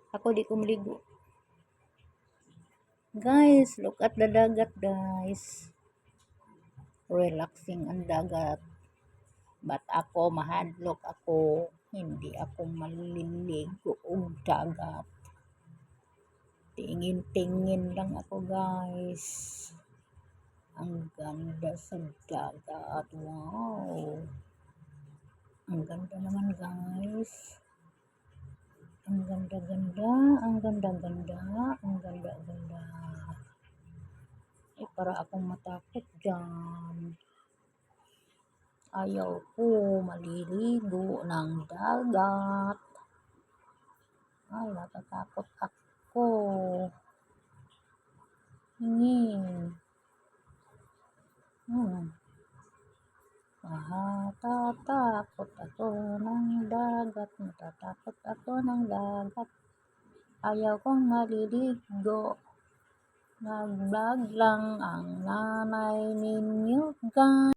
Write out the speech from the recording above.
Ako di ko maligo. Guys, look at the dagat, guys. Relaxing ang dagat. But ako, mahadlok ako. Hindi ako maliligo og dagat. Tingin-tingin lang ako, guys. Ang ganda sa dagat. Wow. Ang ganda naman, guys. Ang ganda-ganda, ang ganda-ganda, ang ganda-ganda. Para akong matakot dyan. Ayaw ko maliligo ng dagat. Ay, natatakot ako. Natatakot ako ng dagat. Natatakot ako ng dagat. Ayaw kong maliligo. Nag-vlog lang ang nanay ninyo, guys.